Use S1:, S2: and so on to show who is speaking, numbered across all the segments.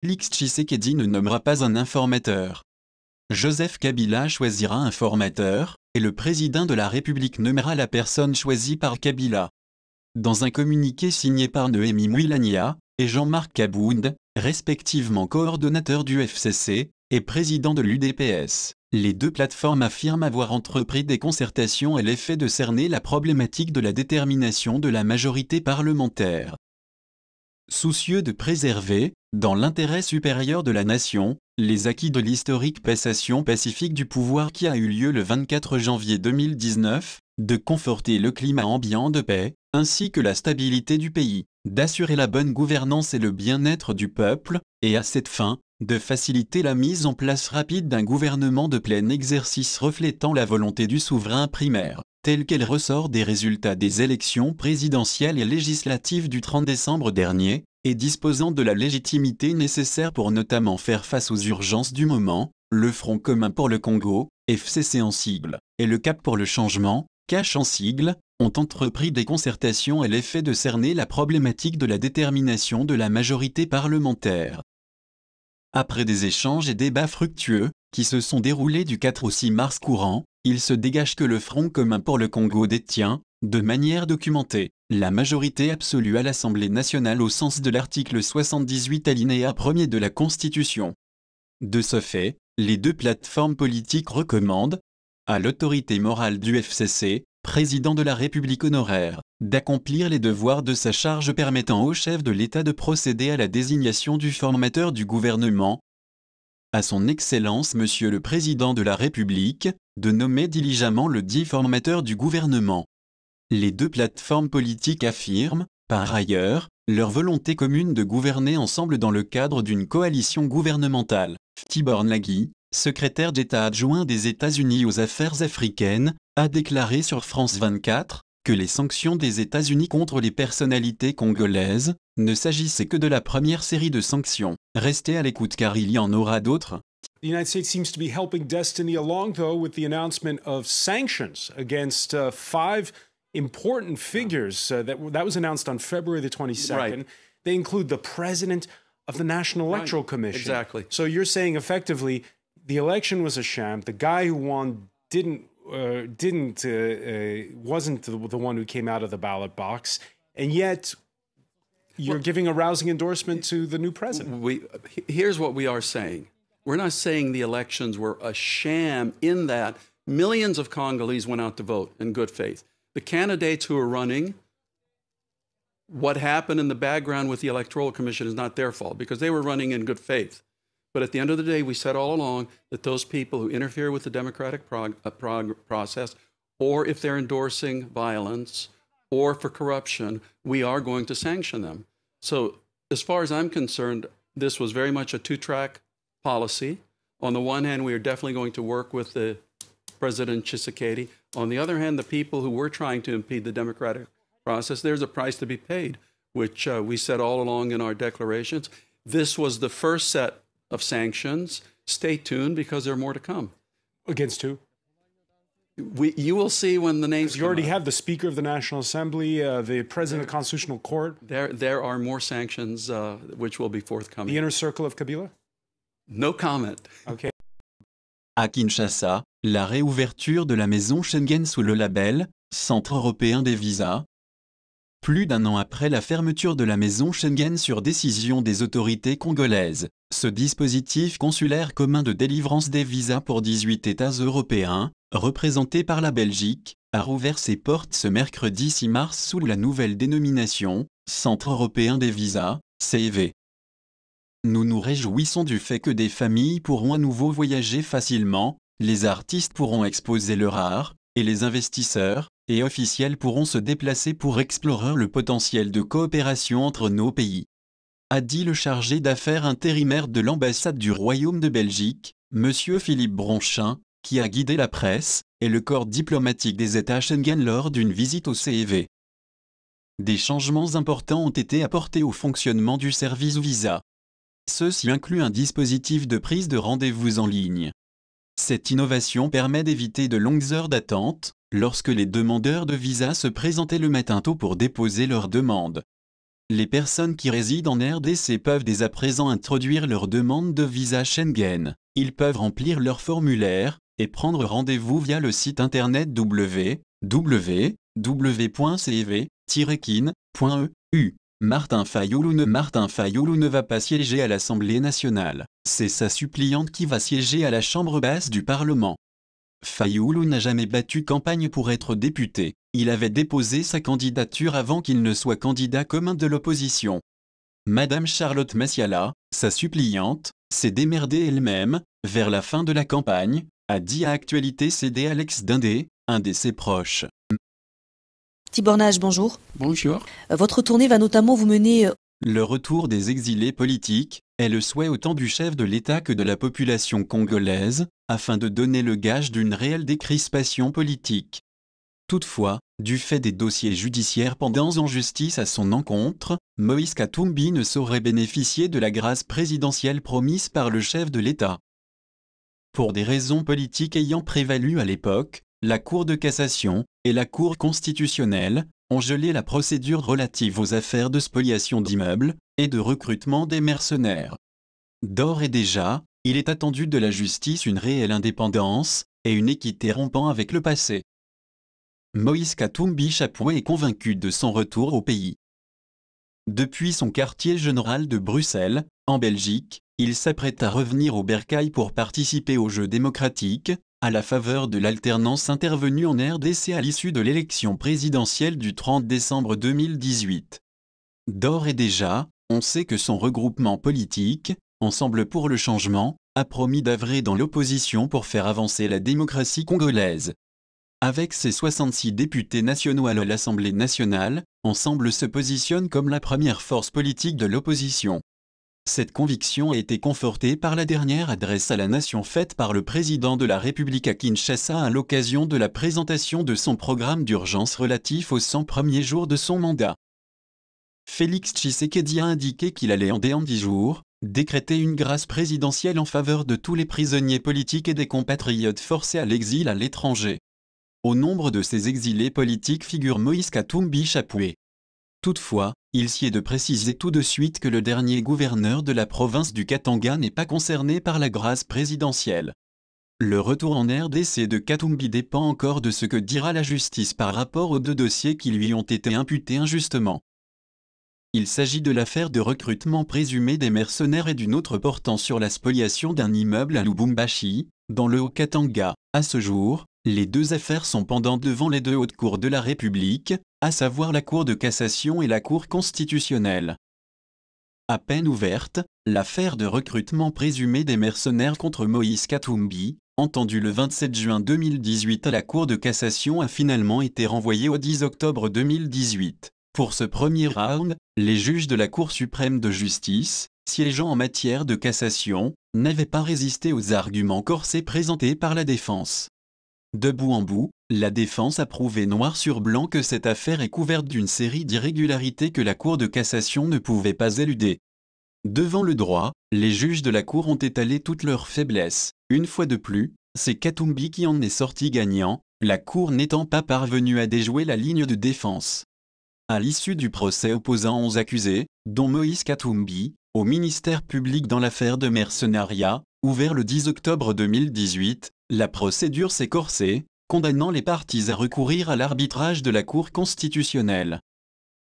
S1: Félix Tshisekedi ne nommera pas un informateur. Joseph Kabila choisira un formateur, et le président de la République nommera la personne choisie par Kabila. Dans un communiqué signé par Noémie Mouilania et Jean-Marc Kabound, respectivement coordonnateurs du FCC et président de l'UDPS, les deux plateformes affirment avoir entrepris des concertations à l'effet de cerner la problématique de la détermination de la majorité parlementaire. Soucieux de préserver, dans l'intérêt supérieur de la nation, les acquis de l'historique passation pacifique du pouvoir qui a eu lieu le 24 janvier 2019, de conforter le climat ambiant de paix, ainsi que la stabilité du pays, d'assurer la bonne gouvernance et le bien-être du peuple, et à cette fin, de faciliter la mise en place rapide d'un gouvernement de plein exercice reflétant la volonté du souverain primaire, telle qu'elle ressort des résultats des élections présidentielles et législatives du 30 décembre dernier, et disposant de la légitimité nécessaire pour notamment faire face aux urgences du moment, le Front commun pour le Congo, FCC en sigle, et le Cap pour le changement, CACH en sigle, ont entrepris des concertations à l'effet de cerner la problématique de la détermination de la majorité parlementaire. Après des échanges et débats fructueux, qui se sont déroulés du 4 au 6 mars courant, il se dégage que le Front commun pour le Congo détient, de manière documentée, la majorité absolue à l'Assemblée nationale au sens de l'article 78 alinéa 1er de la Constitution. De ce fait, les deux plateformes politiques recommandent à l'autorité morale du FCC, président de la République honoraire, d'accomplir les devoirs de sa charge permettant au chef de l'État de procéder à la désignation du formateur du gouvernement, à son Excellence Monsieur le Président de la République, de nommer diligemment le dit formateur du gouvernement. Les deux plateformes politiques affirment, par ailleurs, leur volonté commune de gouverner ensemble dans le cadre d'une coalition gouvernementale. Tibor Nagy, secrétaire d'État adjoint des États-Unis aux affaires africaines, a déclaré sur France 24 que les sanctions des États-Unis contre les personnalités congolaises ne s'agissait que de la première série de sanctions. Restez à l'écoute car il y en aura d'autres.
S2: The United States seems to be helping destiny along, though, with the announcement of sanctions against five important figures. That was announced on February the 22nd.
S3: Right.
S2: They include the president of the National Electoral Commission.
S3: Exactly.
S2: So you're saying effectively the election was a sham. The guy who won wasn't the one who came out of the ballot box, and yet you're giving a rousing endorsement to the new president.
S3: Here's what we are saying. We're not saying the elections were a sham in that millions of Congolese went out to vote in good faith. The candidates who are running, what happened in the background with the Electoral Commission is not their fault because they were running in good faith. But at the end of the day, we said all along that those people who interfere with the democratic process, or if they're endorsing violence, or for corruption, we are going to sanction them. So as far as I'm concerned, this was very much a two-track policy. On the one hand, we are definitely going to work with the President Tshisekedi. On the other hand, the people who were trying to impede the democratic process, there's a price to be paid, which we said all along in our declarations. This was the first set of sanctions. Stay tuned because there are more to come.
S2: Against who?
S3: You will see when the names
S2: You already have the Speaker of the National Assembly, the President of the Constitutional Court.
S3: There are more sanctions which will be forthcoming.
S2: The inner circle of Kabila?
S3: No comment.
S2: Okay.
S1: À Kinshasa, la réouverture de la maison Schengen sous le label « Centre européen des visas ». Plus d'un an après la fermeture de la maison Schengen sur décision des autorités congolaises, ce dispositif consulaire commun de délivrance des visas pour 18 États européens, représenté par la Belgique, a rouvert ses portes ce mercredi 6 mars sous la nouvelle dénomination « Centre européen des visas » CEV. Nous nous réjouissons du fait que des familles pourront à nouveau voyager facilement, les artistes pourront exposer leur art, et les investisseurs et officiels pourront se déplacer pour explorer le potentiel de coopération entre nos pays. A dit le chargé d'affaires intérimaire de l'ambassade du Royaume de Belgique, M. Philippe Bronchin, qui a guidé la presse et le corps diplomatique des États Schengen lors d'une visite au CEV. Des changements importants ont été apportés au fonctionnement du service visa. Ceci inclut un dispositif de prise de rendez-vous en ligne. Cette innovation permet d'éviter de longues heures d'attente lorsque les demandeurs de visa se présentaient le matin tôt pour déposer leur demande. les personnes qui résident en RDC peuvent dès à présent introduire leur demande de visa Schengen. Ils peuvent remplir leur formulaire et prendre rendez-vous via le site internet www.cev-kin.eu. Martin Fayulu ne va pas siéger à l'Assemblée nationale. C'est sa suppliante qui va siéger à la Chambre basse du Parlement. Fayulu n'a jamais battu campagne pour être député. Il avait déposé sa candidature avant qu'il ne soit candidat commun de l'opposition. Madame Charlotte Masiala, sa suppliante, s'est démerdée elle-même, vers la fin de la campagne, a dit à Actualité CD Alex Dindé, un de ses proches.
S4: Tibornage, bonjour.
S3: Bonjour.
S4: Votre tournée va notamment vous mener...
S1: Le retour des exilés politiques est le souhait autant du chef de l'État que de la population congolaise, afin de donner le gage d'une réelle décrispation politique. Toutefois, du fait des dossiers judiciaires pendants en justice à son encontre, Moïse Katumbi ne saurait bénéficier de la grâce présidentielle promise par le chef de l'État. Pour des raisons politiques ayant prévalu à l'époque, la Cour de cassation et la Cour constitutionnelle ont gelé la procédure relative aux affaires de spoliation d'immeubles et de recrutement des mercenaires. D'ores et déjà, il est attendu de la justice une réelle indépendance et une équité rompant avec le passé. Moïse Katumbi Chapoué est convaincu de son retour au pays. Depuis son quartier général de Bruxelles, en Belgique, il s'apprête à revenir au bercail pour participer aux Jeux démocratiques, à la faveur de l'alternance intervenue en RDC à l'issue de l'élection présidentielle du 30 décembre 2018. D'ores et déjà, on sait que son regroupement politique, Ensemble pour le changement, a promis d'œuvrer dans l'opposition pour faire avancer la démocratie congolaise. Avec ses 66 députés nationaux à l'Assemblée nationale, Ensemble se positionne comme la première force politique de l'opposition. Cette conviction a été confortée par la dernière adresse à la nation faite par le président de la République à Kinshasa à l'occasion de la présentation de son programme d'urgence relatif aux 100 premiers jours de son mandat. Félix Tshisekedi a indiqué qu'il allait en 10 jours décréter une grâce présidentielle en faveur de tous les prisonniers politiques et des compatriotes forcés à l'exil à l'étranger. Au nombre de ces exilés politiques figure Moïse Katumbi Chapoué. Toutefois, il s'y est de préciser tout de suite que le dernier gouverneur de la province du Katanga n'est pas concerné par la grâce présidentielle. Le retour en RDC de Katumbi dépend encore de ce que dira la justice par rapport aux 2 dossiers qui lui ont été imputés injustement. Il s'agit de l'affaire de recrutement présumé des mercenaires et d'une autre portant sur la spoliation d'un immeuble à Lubumbashi, dans le Haut-Katanga. À ce jour, les 2 affaires sont pendantes devant les 2 hautes cours de la République, à savoir la Cour de cassation et la Cour constitutionnelle. À peine ouverte, l'affaire de recrutement présumé des mercenaires contre Moïse Katumbi, entendue le 27 juin 2018 à la Cour de cassation, a finalement été renvoyée au 10 octobre 2018. Pour ce premier round, les juges de la Cour suprême de justice, siégeant en matière de cassation, n'avaient pas résisté aux arguments corsés présentés par la défense. De bout en bout, la défense a prouvé noir sur blanc que cette affaire est couverte d'une série d'irrégularités que la Cour de cassation ne pouvait pas éluder. Devant le droit, les juges de la Cour ont étalé toutes leurs faiblesses. Une fois de plus, c'est Katumbi qui en est sorti gagnant, la Cour n'étant pas parvenue à déjouer la ligne de défense. À l'issue du procès opposant 11 accusés, dont Moïse Katumbi, au ministère public dans l'affaire de mercenariat, ouvert le 10 octobre 2018, la procédure s'est corsée, condamnant les parties à recourir à l'arbitrage de la Cour constitutionnelle.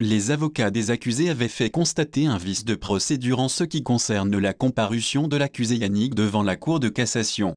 S1: Les avocats des accusés avaient fait constater un vice de procédure en ce qui concerne la comparution de l'accusé Yannick devant la Cour de cassation.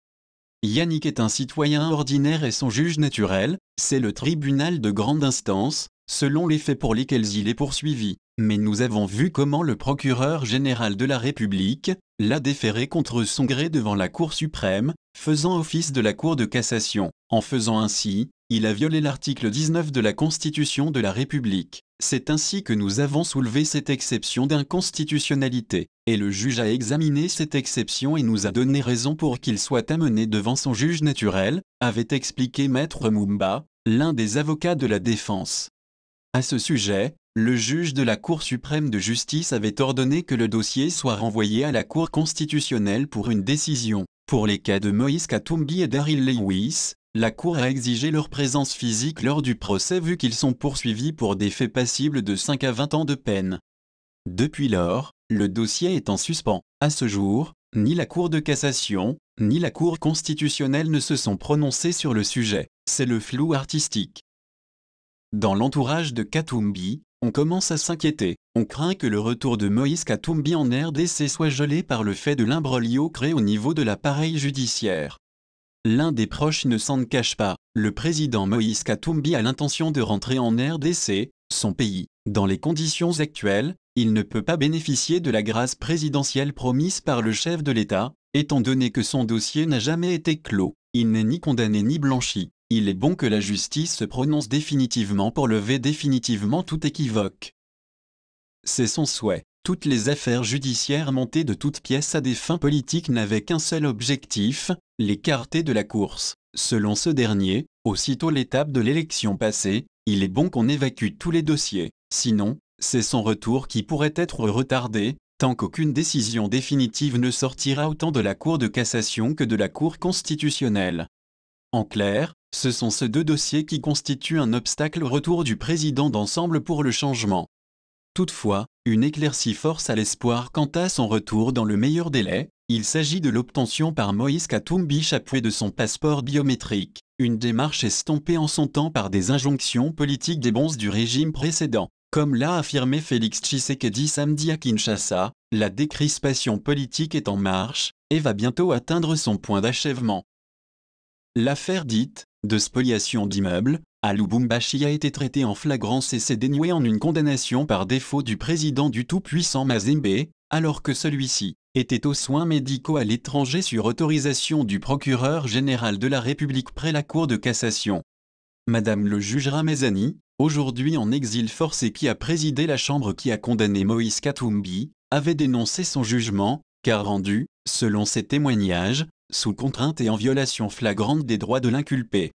S1: Yannick est un citoyen ordinaire et son juge naturel, c'est le tribunal de grande instance, selon les faits pour lesquels il est poursuivi. Mais nous avons vu comment le procureur général de la République l'a déféré contre son gré devant la Cour suprême, faisant office de la Cour de cassation. En faisant ainsi, il a violé l'article 19 de la Constitution de la République. C'est ainsi que nous avons soulevé cette exception d'inconstitutionnalité. Et le juge a examiné cette exception et nous a donné raison pour qu'il soit amené devant son juge naturel, avait expliqué Maître Mumba, l'un des avocats de la défense. À ce sujet, le juge de la Cour suprême de justice avait ordonné que le dossier soit renvoyé à la Cour constitutionnelle pour une décision. Pour les cas de Moïse Katumbi et Daryl Lewis, la Cour a exigé leur présence physique lors du procès vu qu'ils sont poursuivis pour des faits passibles de 5 à 20 ans de peine. Depuis lors, le dossier est en suspens. À ce jour, ni la Cour de cassation, ni la Cour constitutionnelle ne se sont prononcés sur le sujet. C'est le flou artistique. Dans l'entourage de Katumbi, on commence à s'inquiéter. On craint que le retour de Moïse Katumbi en RDC soit gelé par le fait de l'imbroglio créé au niveau de l'appareil judiciaire. L'un des proches ne s'en cache pas. Le président Moïse Katumbi a l'intention de rentrer en RDC, son pays. Dans les conditions actuelles, il ne peut pas bénéficier de la grâce présidentielle promise par le chef de l'État, étant donné que son dossier n'a jamais été clos. Il n'est ni condamné ni blanchi. Il est bon que la justice se prononce définitivement pour lever définitivement tout équivoque. C'est son souhait. Toutes les affaires judiciaires montées de toutes pièces à des fins politiques n'avaient qu'un seul objectif, l'écarter de la course. Selon ce dernier, aussitôt l'étape de l'élection passée, il est bon qu'on évacue tous les dossiers. Sinon, c'est son retour qui pourrait être retardé, tant qu'aucune décision définitive ne sortira autant de la Cour de cassation que de la Cour constitutionnelle. En clair, ce sont ces deux dossiers qui constituent un obstacle au retour du président d'ensemble pour le changement. Toutefois, une éclaircie force à l'espoir quant à son retour dans le meilleur délai. Il s'agit de l'obtention par Moïse Katumbi Chapwe de son passeport biométrique, une démarche estompée en son temps par des injonctions politiques des bonzes du régime précédent. Comme l'a affirmé Félix Tshisekedi samedi à Kinshasa, la décrispation politique est en marche et va bientôt atteindre son point d'achèvement. L'affaire dite de spoliation d'immeubles à Lubumbashi a été traitée en flagrance et s'est dénouée en une condamnation par défaut du président du tout-puissant Mazembe, alors que celui-ci était aux soins médicaux à l'étranger sur autorisation du procureur général de la République près la Cour de cassation. Madame le juge Ramezani, aujourd'hui en exil forcé qui a présidé la chambre qui a condamné Moïse Katumbi, avait dénoncé son jugement, car rendu, selon ses témoignages, sous contrainte et en violation flagrante des droits de l'inculpé.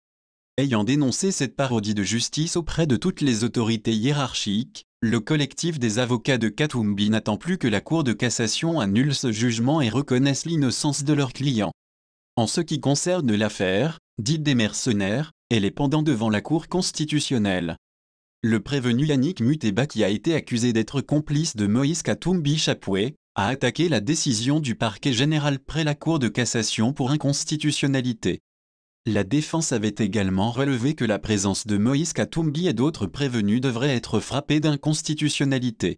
S1: Ayant dénoncé cette parodie de justice auprès de toutes les autorités hiérarchiques, le collectif des avocats de Katumbi n'attend plus que la Cour de cassation annule ce jugement et reconnaisse l'innocence de leurs clients. En ce qui concerne l'affaire, dite des mercenaires, elle est pendant devant la Cour constitutionnelle. Le prévenu Yannick Muteba qui a été accusé d'être complice de Moïse Katumbi Chapwe, a attaqué la décision du parquet général près la Cour de cassation pour inconstitutionnalité. La défense avait également relevé que la présence de Moïse Katumbi et d'autres prévenus devrait être frappée d'inconstitutionnalité.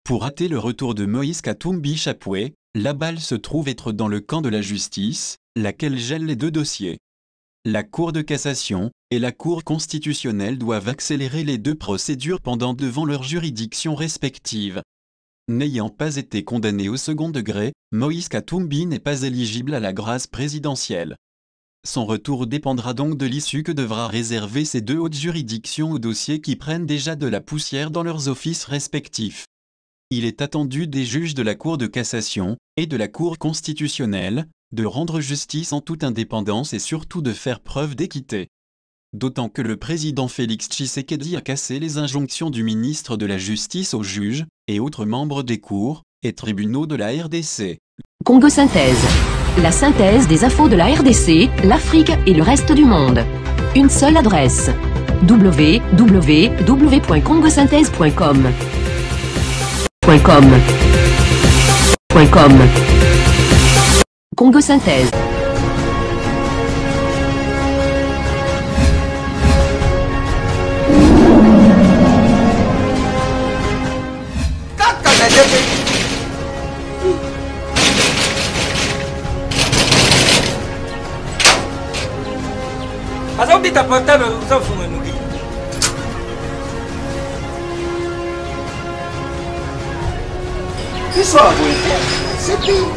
S1: Pour hâter le retour de Moïse Katumbi Chapwe, la balle se trouve être dans le camp de la justice, laquelle gèle les deux dossiers. La Cour de cassation et la Cour constitutionnelle doivent accélérer les deux procédures pendant devant leurs juridictions respectives. N'ayant pas été condamné au second degré, Moïse Katumbi n'est pas éligible à la grâce présidentielle. Son retour dépendra donc de l'issue que devra réserver ces deux hautes juridictions aux dossiers qui prennent déjà de la poussière dans leurs offices respectifs. Il est attendu des juges de la Cour de cassation et de la Cour constitutionnelle de rendre justice en toute indépendance et surtout de faire preuve d'équité. D'autant que le président Félix Tshisekedi a cassé les injonctions du ministre de la Justice aux juges et autres membres des cours et tribunaux de la RDC.
S5: Congo Synthèse. La synthèse des infos de la RDC, l'Afrique et le reste du monde. Une seule adresse. www.congosynthèse.com. Congo Synthèse.
S6: Azauti tapatana uzafunga nuki.
S7: Histoire c'est tout.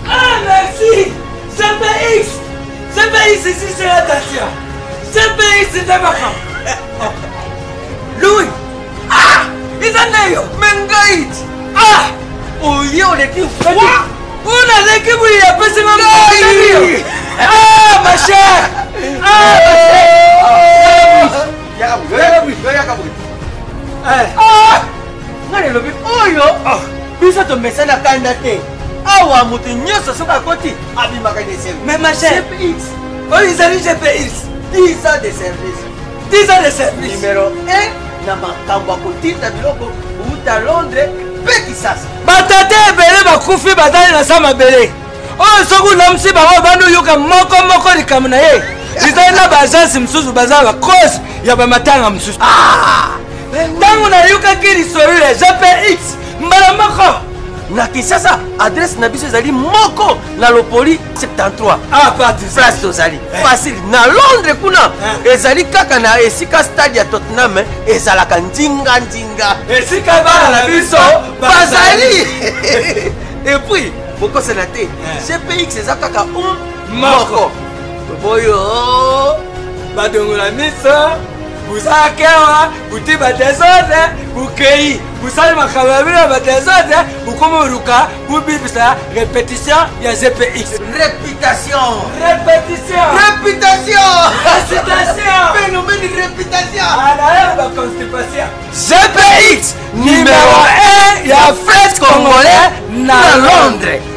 S6: Ah merci. CPX. CPX ici c'est la Dacia. CPX c'est Tabaka. Louis. Ah. Izaneyo. Mengait. Ah. Oyo le qui fait. Una l'équipe où il a passé ma vie. Ah ma chère. Ah ma chère. Ah. Ngale lobi oyo. Biso to mesana kanda te. Awa mutu nyoso soka koti abimaka de service. Mais ma chère. CPX. Oh ils arrivent CPX. 10 ans de service. 10 ans de service. Numéro 1, na makambo ya kotinda biloko uta Londres mpe Kisasa.
S8: Batate ebele bakufi bazali na sa mabele oyo soki unamusi bango bandi oyoka moko likambo na ye lizali na baagence mosusu bazala bakosi ya bamatanga mosusu. Ntango nayokaki lisolo ya GPX mbala moko
S6: na Kisasa adresse na biso ezali moko na Lopoli 73 place tozali facile. Na Londres kuna ezali kaka na esika stade ya Tottenham ezalaka ndinga
S8: esika bana na biso
S6: bazali. Et puis bokosela te GPX eza kaka moko boyo
S8: badongola miso buzakewa buti badesode bukei busali makambo ya bino badesode bukomoruka bubibisa répétition ya GPX.
S6: Réputation phénomène réputation
S8: anaye baconstipation.
S6: GPX numéro 1 ya fête congolais na Londres.